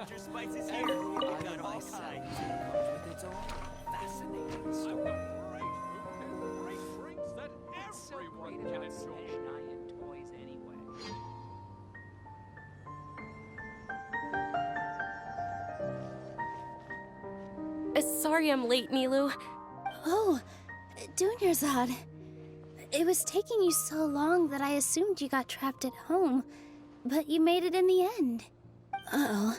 Winter spice is here. We've got all kinds. With its own fascinating story. Great drinks that everyone can enjoy. Toys anyway. Sorry I'm late, Nilu. Oh, Denoriggz. It was taking you so long that I assumed you got trapped at home, but you made it in the end. Uh-oh.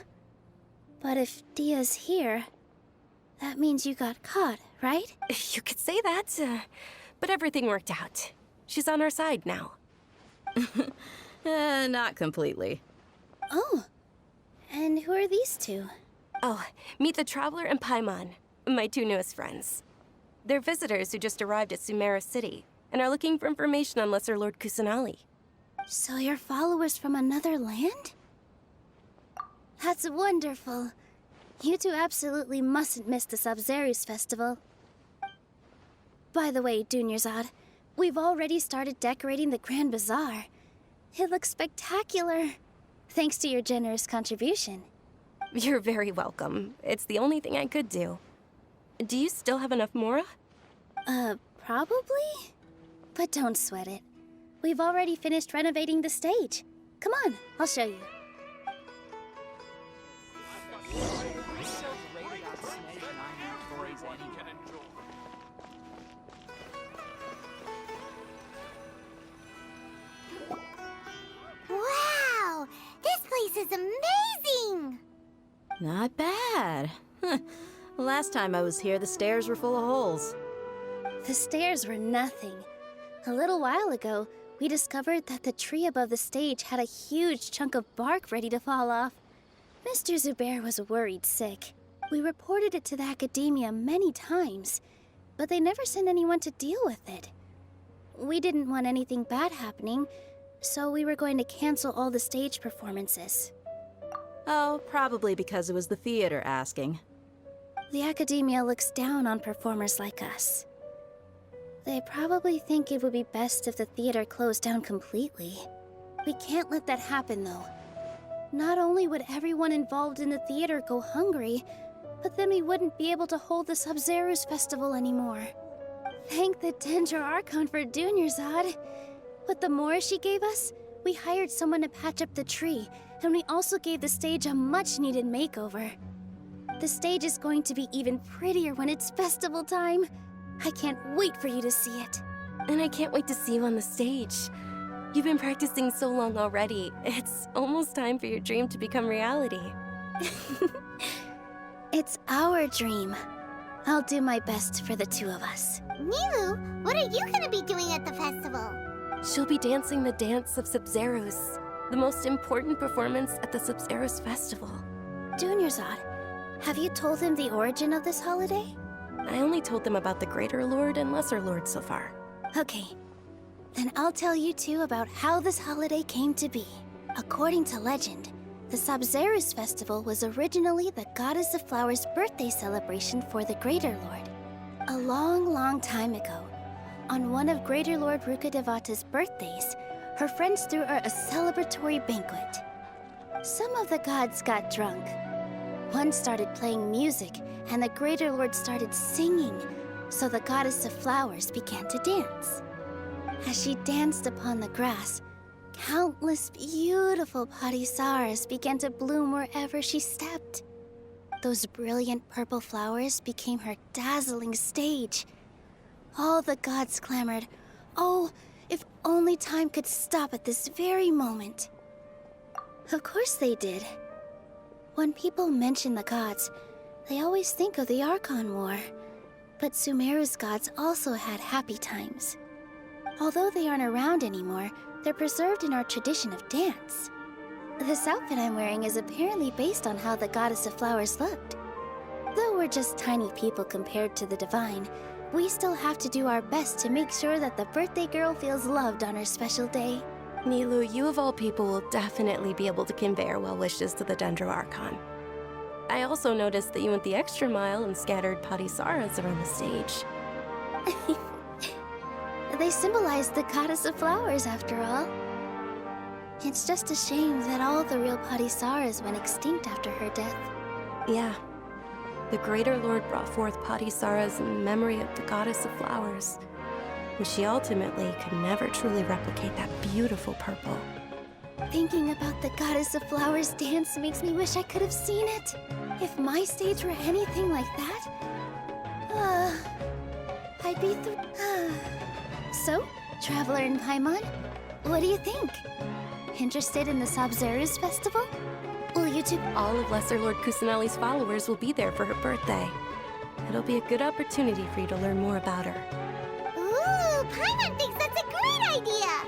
But if Dia's here, that means you got caught, right? You could say that, but everything worked out. She's on our side now. Not completely. Oh, and who are these two? Oh, meet the Traveler and Paimon, my two newest friends. They're visitors who just arrived at Sumeru City and are looking for information on Lesser Lord Kusanali. So you're followers from another land? That's wonderful. You two absolutely mustn't miss the Sabzeruz festival. By the way, Denoriggz, we've already started decorating the Grand Bazaar. It looks spectacular, thanks to your generous contribution. You're very welcome. It's the only thing I could do. Do you still have enough Mora? Probably? But don't sweat it. We've already finished renovating the stage. Come on, I'll show you. Everyone can enjoy. Wow! This place is amazing! Not bad. Last time I was here, the stairs were full of holes. The stairs were nothing. A little while ago, we discovered that the tree above the stage had a huge chunk of bark ready to fall off. Mr. Zubair was worried sick. We reported it to the academia many times, but they never sent anyone to deal with it. We didn't want anything bad happening, so we were going to cancel all the stage performances. Oh, probably because it was the theater asking. The academia looks down on performers like us. They probably think it would be best if the theater closed down completely. We can't let that happen, though. Not only would everyone involved in the theater go hungry, but then we wouldn't be able to hold the Sabzeruz festival anymore. Thank the Dendro Archon for Denoriggz. With the Mora she gave us, we hired someone to patch up the tree, and we also gave the stage a much-needed makeover. The stage is going to be even prettier when it's festival time. I can't wait for you to see it. And I can't wait to see you on the stage. You've been practicing so long already. It's almost time for your dream to become reality. It's our dream. I'll do my best for the two of us. Nilu, what are you gonna be doing at the festival? She'll be dancing the dance of Sabzeruz, the most important performance at the Sabzeruz festival. Denoriggz, have you told him the origin of this holiday? I only told them about the Greater Lord and Lesser Lord so far. Okay. Then I'll tell you two about how this holiday came to be. According to legend, the Sabzeruz festival was originally the Goddess of Flowers' birthday celebration for the Greater Lord. A long, long time ago, on one of Greater Lord Rukkhadevata's birthdays, her friends threw her a celebratory banquet. Some of the gods got drunk. One started playing music, and the Greater Lord started singing, so the Goddess of Flowers began to dance. As she danced upon the grass, countless beautiful parisaras began to bloom wherever she stepped. Those brilliant purple flowers became her dazzling stage. All the gods clamored, "Oh, if only time could stop at this very moment." Of course they did. When people mention the gods, they always think of the Archon War. But Sumeru's gods also had happy times. Although they aren't around anymore, they're preserved in our tradition of dance. This outfit I'm wearing is apparently based on how the Goddess of Flowers looked. Though we're just tiny people compared to the Divine, we still have to do our best to make sure that the birthday girl feels loved on her special day. Nilu, you of all people will definitely be able to convey our well wishes to the Dendro Archon. I also noticed that you went the extra mile and scattered parisaras around the stage. They symbolize the Goddess of Flowers, after all. It's just a shame that all the real Patisaras went extinct after her death. Yeah. The Greater Lord brought forth Patisaras in memory of the Goddess of Flowers, but she ultimately could never truly replicate that beautiful purple. Thinking about the Goddess of Flowers dance makes me wish I could have seen it. If my stage were anything like that, I'd be So, Traveler in Paimon, what do you think? Interested in the Sabzeruz festival? Will you two... All of Lesser Lord Kusanali's followers will be there for her birthday. It'll be a good opportunity for you to learn more about her. Ooh, Paimon thinks that's a great idea!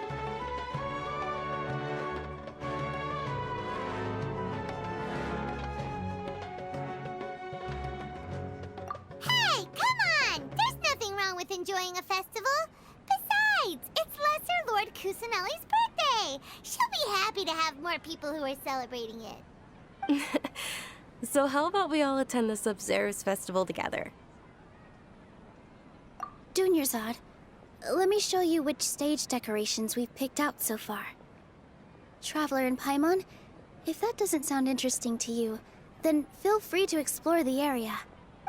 Hey, come on! There's nothing wrong with enjoying a festival. Besides, it's Lesser Lord Kusanali's birthday. She'll be happy to have more people who are celebrating it. So how about we all attend the Sabzeruz festival together? Dunyarzad, let me show you which stage decorations we've picked out so far. Traveler in Paimon, if that doesn't sound interesting to you, then feel free to explore the area.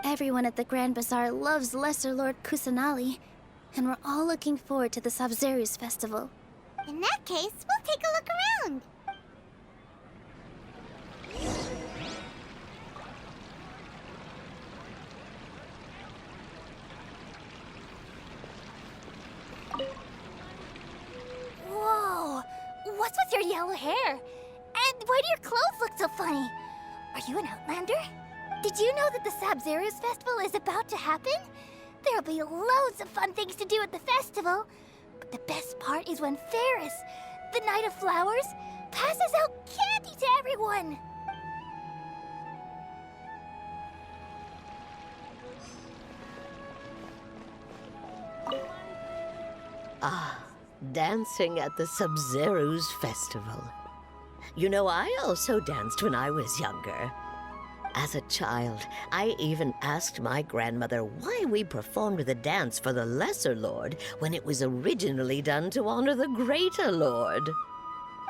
Everyone at the Grand Bazaar loves Lesser Lord Kusanali, and we're all looking forward to the Sabzeruz festival. In that case, we'll take a look around. Whoa! What's with your yellow hair? And why do your clothes look so funny? Are you an Outlander? Did you know that the Sabzeruz festival is about to happen? There'll be loads of fun things to do at the festival. But the best part is when Ferris, the Knight of Flowers, passes out candy to everyone. Dancing at the Sabzeruz festival. You know, I also danced when I was younger. As a child, I even asked my grandmother why we performed the dance for the Lesser Lord when it was originally done to honor the Greater Lord.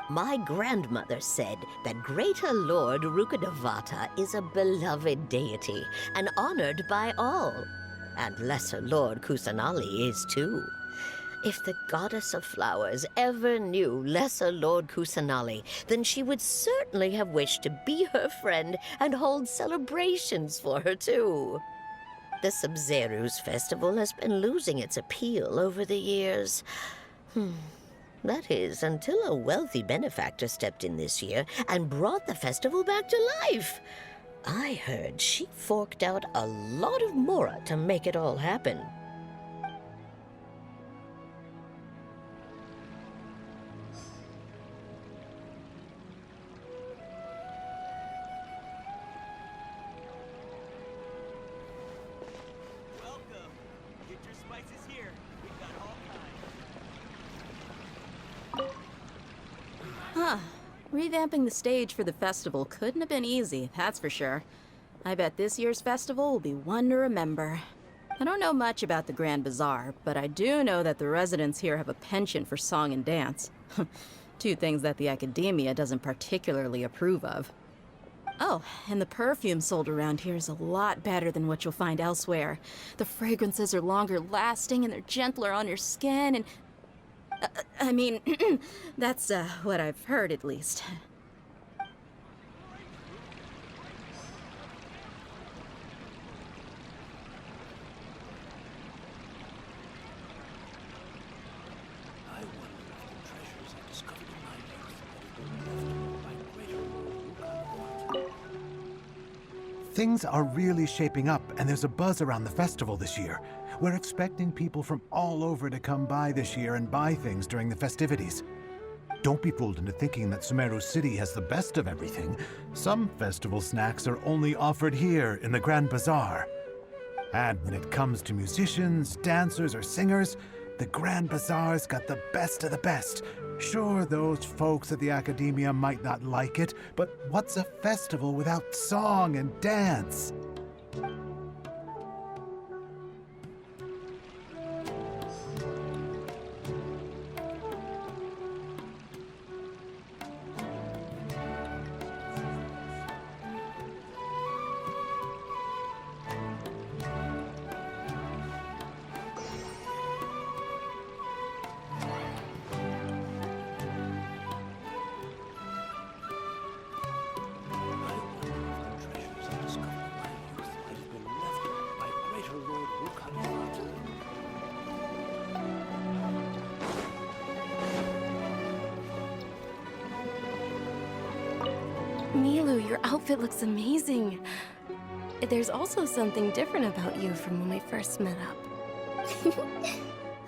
My grandmother said that Greater Lord Rukkhadevata is a beloved deity and honored by all. And Lesser Lord Kusanali is too. If the Goddess of Flowers ever knew Lesser Lord Kusanali, then she would certainly have wished to be her friend and hold celebrations for her, too. The Sabzeruz festival has been losing its appeal over the years. That is, until a wealthy benefactor stepped in this year and brought the festival back to life. I heard she forked out a lot of mora to make it all happen. Welcome. Get your spices here. We've got all kinds. Huh. Revamping the stage for the festival couldn't have been easy, that's for sure. I bet this year's festival will be one to remember. I don't know much about the Grand Bazaar, but I do know that the residents here have a penchant for song and dance. Two things that the academia doesn't particularly approve of. Oh, and the perfume sold around here is a lot better than what you'll find elsewhere. The fragrances are longer lasting and they're gentler on your skin and... I mean, that's what I've heard at least. I wonder if the treasures I discovered in my youth had been left by greater Rukkhadevata. Things are really shaping up, and there's a buzz around the festival this year. We're expecting people from all over to come by this year and buy things during the festivities. Don't be fooled into thinking that Sumeru City has the best of everything. Some festival snacks are only offered here in the Grand Bazaar. And when it comes to musicians, dancers, or singers, the Grand Bazaar's got the best of the best. Sure, those folks at the academia might not like it, but what's a festival without song and dance? Milu, your outfit looks amazing. There's also something different about you from when we first met up.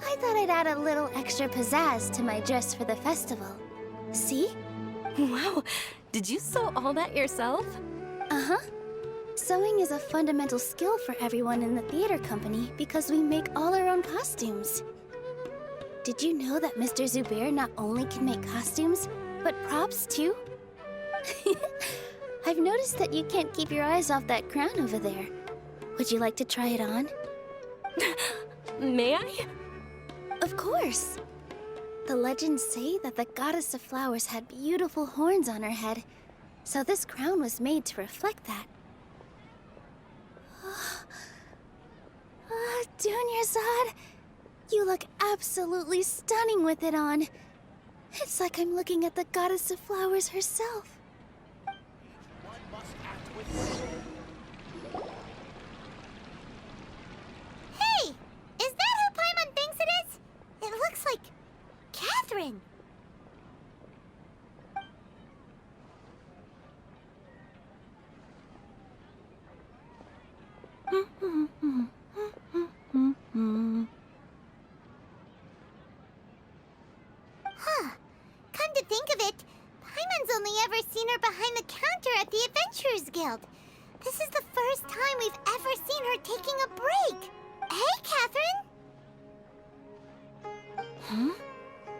I thought I'd add a little extra pizzazz to my dress for the festival. See? Wow, did you sew all that yourself? Uh-huh. Sewing is a fundamental skill for everyone in the theater company because we make all our own costumes. Did you know that Mr. Zubair not only can make costumes, but props too? I've noticed that you can't keep your eyes off that crown over there. Would you like to try it on? May I? Of course. The legends say that the goddess of flowers had beautiful horns on her head, so this crown was made to reflect that. Dunyarzad, you look absolutely stunning with it on. It's like I'm looking at the goddess of flowers herself. One must act with... Hey! Is that who Paimon thinks it is? It looks like... Catherine! Huh. Come to think of it, Paimon's only ever seen her behind the counter at the Adventurers Guild. This is the first time we've ever seen her taking a break. Hey, Catherine! Huh?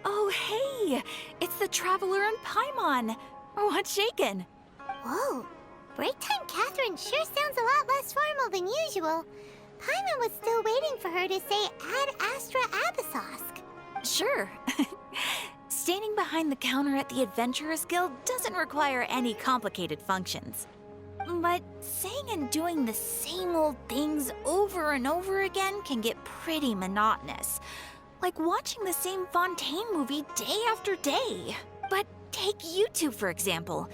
Oh, hey! It's the Traveler and Paimon! What's shaken? Whoa. Break time Catherine sure sounds a lot less formal than usual. Paimon was still waiting for her to say Ad Astra Abyssosk. Sure. Standing behind the counter at the Adventurers Guild doesn't require any complicated functions. But saying and doing the same old things over and over again can get pretty monotonous. Like watching the same Fontaine movie day after day. But take you two, for example.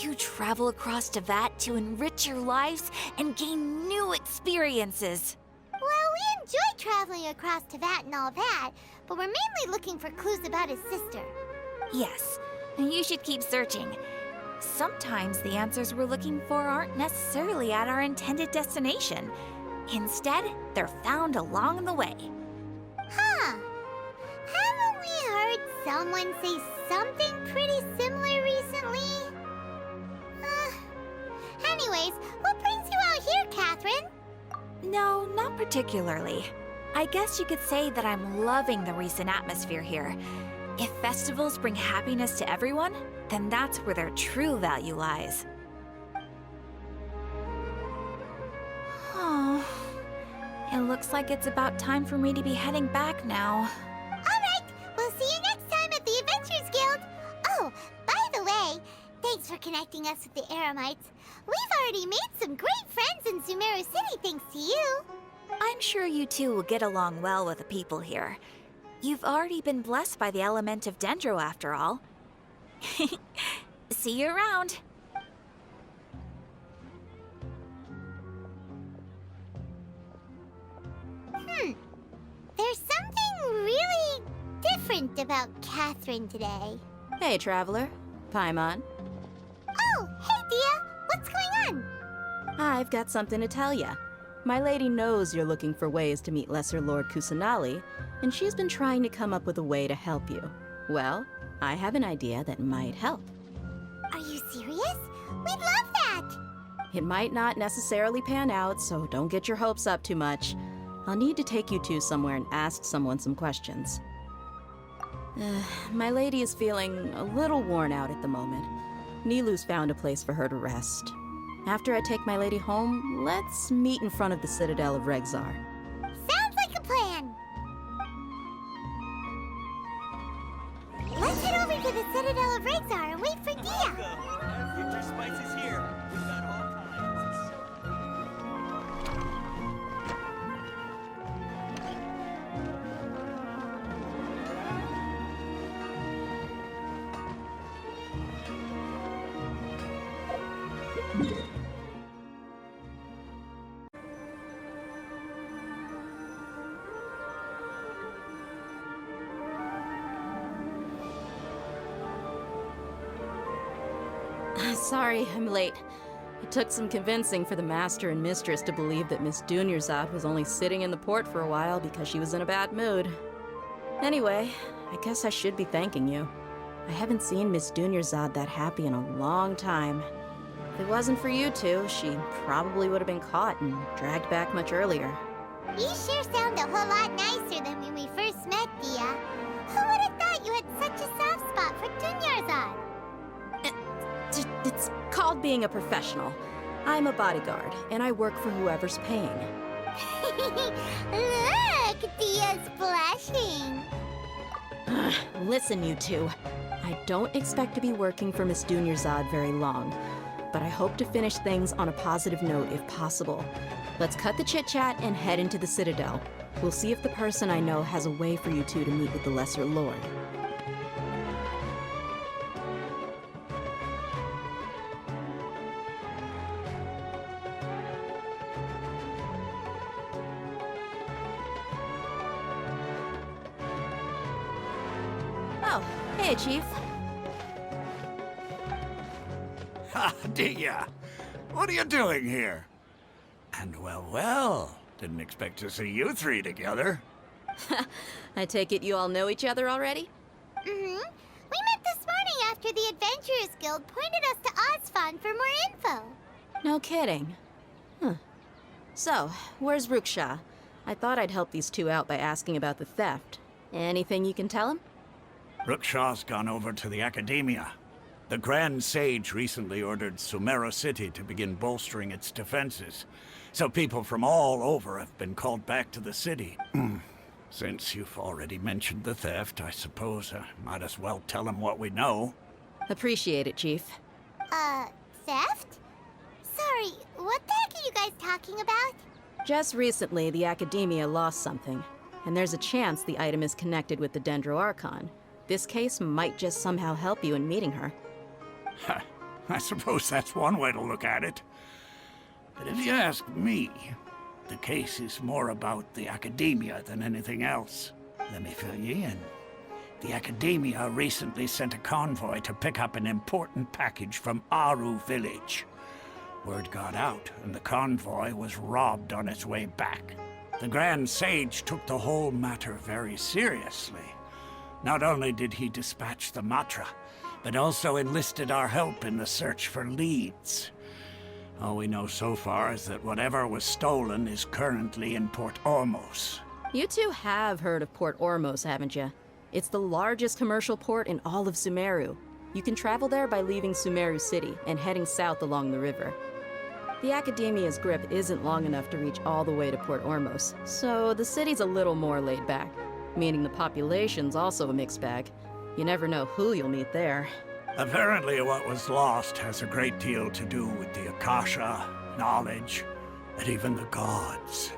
You travel across Teyvat to enrich your lives and gain new experiences. Well, we enjoy traveling across Teyvat and all that, but we're mainly looking for clues about his sister. Yes, you should keep searching. Sometimes the answers we're looking for aren't necessarily at our intended destination. Instead, they're found along the way. Huh. Haven't we heard someone say something pretty similar recently? Anyways, what brings you out here, Catherine? No, not particularly. I guess you could say that I'm loving the recent atmosphere here. If festivals bring happiness to everyone, then that's where their true value lies. Oh, it looks like it's about time for me to be heading back now. Alright, we'll see you next time at the Adventurers Guild. Oh, by the way, thanks for connecting us with the Eremites. We've already made some great friends in Sumeru City thanks to you. I'm sure you two will get along well with the people here. You've already been blessed by the element of Dendro after all. See you around. There's something really different about Catherine today. Hey, Traveler. Paimon. Oh, hey, Dia. What's going on? I've got something to tell ya. My lady knows you're looking for ways to meet Lesser Lord Kusanali, and she's been trying to come up with a way to help you. Well, I have an idea that might help. Are you serious? We'd love that! It might not necessarily pan out, so don't get your hopes up too much. I'll need to take you two somewhere and ask someone some questions. My lady is feeling a little worn out at the moment. Nilu's found a place for her to rest. After I take my lady home, let's meet in front of the Citadel of Regzar. Sounds like a plan! Let's head over to the Citadel of Regzar and wait for Dia! Future Spice is here. We've got all kinds. Sorry, I'm late. It took some convincing for the master and mistress to believe that Miss Denoriggz was only sitting in the port for a while because she was in a bad mood. Anyway, I guess I should be thanking you. I haven't seen Miss Denoriggz that happy in a long time. If it wasn't for you two, she probably would have been caught and dragged back much earlier. You sure sound a whole lot nicer than when we first met, Dia. Who would have thought you had such a soft spot for Denoriggz? It's called being a professional. I'm a bodyguard, and I work for whoever's paying. Look, Dia's blushing. Listen, you two. I don't expect to be working for Miss Denoriggz very long, but I hope to finish things on a positive note if possible. Let's cut the chit-chat and head into the Citadel. We'll see if the person I know has a way for you two to meet with the Lesser Lord. Oh, hey, Chief. Ha, Dia! What are you doing here? And well, didn't expect to see you three together. I take it you all know each other already? Mm-hmm. We met this morning after the Adventurers Guild pointed us to Osfon for more info. No kidding. Huh. So, where's Ruksha? I thought I'd help these two out by asking about the theft. Anything you can tell him? Ruksha's gone over to the Academia. The Grand Sage recently ordered Sumeru City to begin bolstering its defenses, so people from all over have been called back to the city. Since you've already mentioned the theft, I suppose I might as well tell them what we know. Appreciate it, Chief. Theft? Sorry, what the heck are you guys talking about? Just recently, the Academia lost something, and there's a chance the item is connected with the Denoriggz. This case might just somehow help you in meeting her. I suppose that's one way to look at it. But if you ask me, the case is more about the Academia than anything else. Let me fill you in. The Academia recently sent a convoy to pick up an important package from Aru village. Word got out, and the convoy was robbed on its way back. The Grand Sage took the whole matter very seriously. Not only did he dispatch the Matra, but also enlisted our help in the search for leads. All we know so far is that whatever was stolen is currently in Port Ormos. You two have heard of Port Ormos, haven't you? It's the largest commercial port in all of Sumeru. You can travel there by leaving Sumeru City and heading south along the river. The Academia's grip isn't long enough to reach all the way to Port Ormos, so the city's a little more laid back, meaning the population's also a mixed bag. You never know who you'll meet there. Apparently what was lost has a great deal to do with the Akasha, knowledge, and even the gods.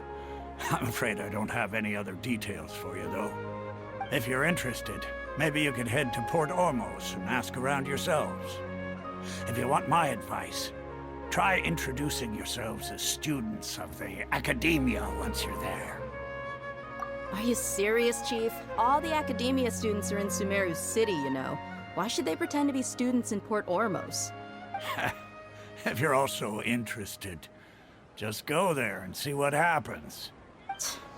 I'm afraid I don't have any other details for you, though. If you're interested, maybe you could head to Port Ormos and ask around yourselves. If you want my advice, try introducing yourselves as students of the Academia once you're there. Are you serious, Chief? All the Academia students are in Sumeru City, you know. Why should they pretend to be students in Port Ormos? If you're also interested, just go there and see what happens.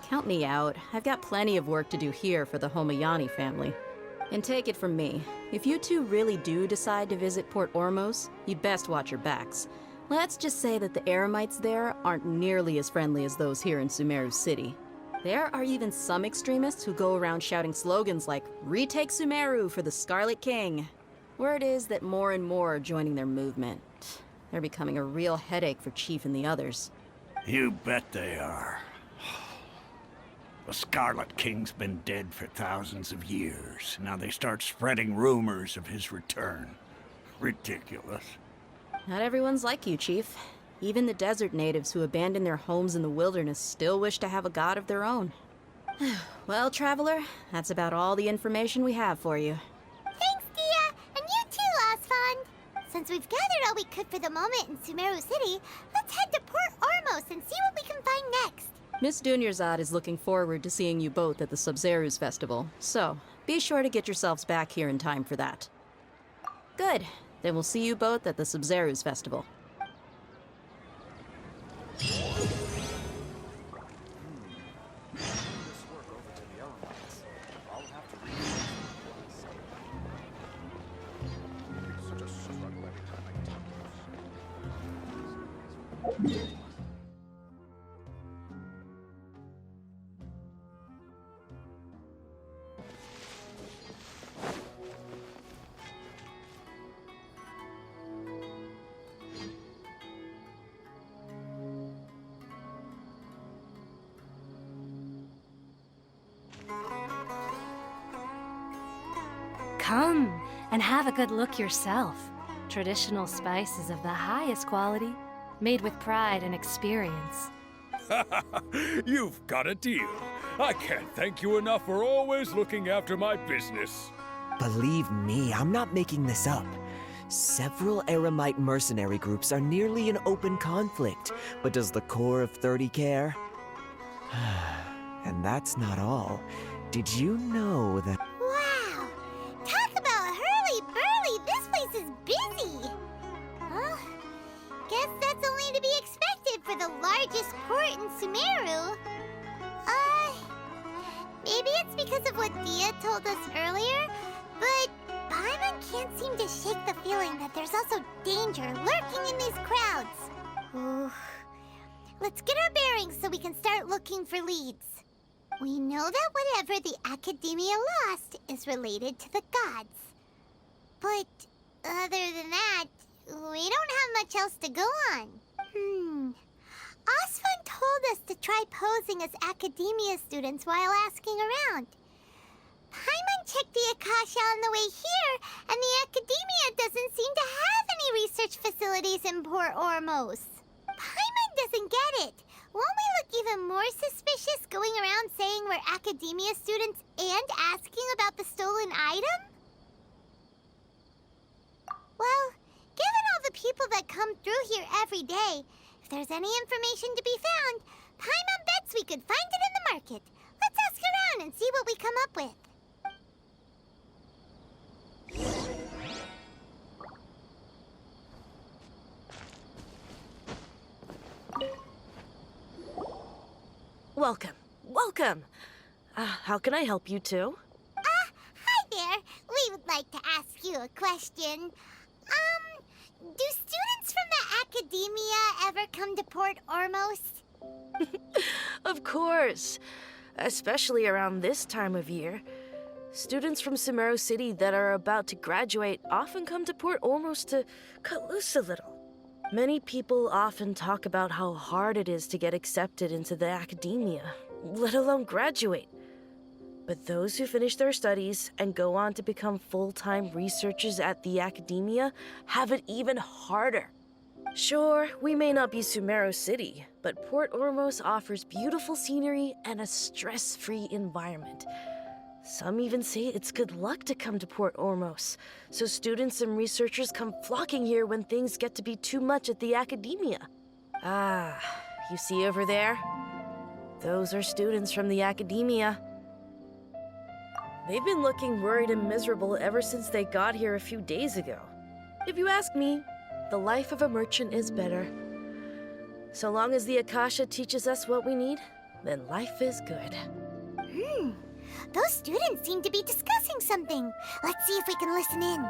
Count me out. I've got plenty of work to do here for the Homayani family. And take it from me, if you two really do decide to visit Port Ormos, you'd best watch your backs. Let's just say that the Eremites there aren't nearly as friendly as those here in Sumeru City. There are even some extremists who go around shouting slogans like, "Retake Sumeru for the Scarlet King." Word is that more and more are joining their movement. They're becoming a real headache for Chief and the others. You bet they are. The Scarlet King's been dead for thousands of years. Now they start spreading rumors of his return. Ridiculous. Not everyone's like you, Chief. Even the desert natives who abandoned their homes in the wilderness still wish to have a god of their own. Well, Traveler, that's about all the information we have for you. Thanks, Dia, and you too, Osfond. Since we've gathered all we could for the moment in Sumeru City, let's head to Port Ormos and see what we can find next. Miss Denoriggz is looking forward to seeing you both at the Sub-Zeru's festival, so be sure to get yourselves back here in time for that. Good. Then we'll see you both at the Sumeru's festival. Come and have a good look yourself. Traditional spices of the highest quality, made with pride and experience. You've got a deal. I can't thank you enough for always looking after my business. Believe me, I'm not making this up. Several Eremite mercenary groups are nearly in open conflict, but does the core of 30 care? And that's not all. Did you know that... Wow! Talk about hurly-burly! This place is busy! Well, guess that's only to be expected for the largest port in Sumeru. Maybe it's because of what Dia told us earlier, but Paimon can't seem to shake the feeling that there's also danger lurking in these crowds. Ooh. Let's get our bearings so we can start looking for leads. We know that whatever the Academia lost is related to the gods. But other than that, we don't have much else to go on. Osvan told us to try posing as Academia students while asking around. Paimon checked the Akasha on the way here, and the Academia doesn't seem to have any research facilities in Port Ormos. Paimon doesn't get it. Won't we look even more suspicious going around saying we're Academia students and asking about the stolen item? Well, given all the people that come through here every day, if there's any information to be found, Paimon bets we could find it in the market. Let's ask around and see what we come up with. Welcome. Welcome. How can I help you two? Hi there. We would like to ask you a question. Do students from the Academia ever come to Port Ormos? Of course. Especially around this time of year. Students from Sumeru City that are about to graduate often come to Port Ormos to cut loose a little. Many people often talk about how hard it is to get accepted into the Academia, let alone graduate. But those who finish their studies and go on to become full-time researchers at the Academia have it even harder. Sure, we may not be Sumeru City, but Port Ormos offers beautiful scenery and a stress-free environment. Some even say it's good luck to come to Port Ormos, so students and researchers come flocking here when things get to be too much at the Academia. You see over there? Those are students from the Academia. They've been looking worried and miserable ever since they got here a few days ago. If you ask me, the life of a merchant is better. So long as the Akasha teaches us what we need, then life is good. Those students seem to be discussing something. Let's see if we can listen in.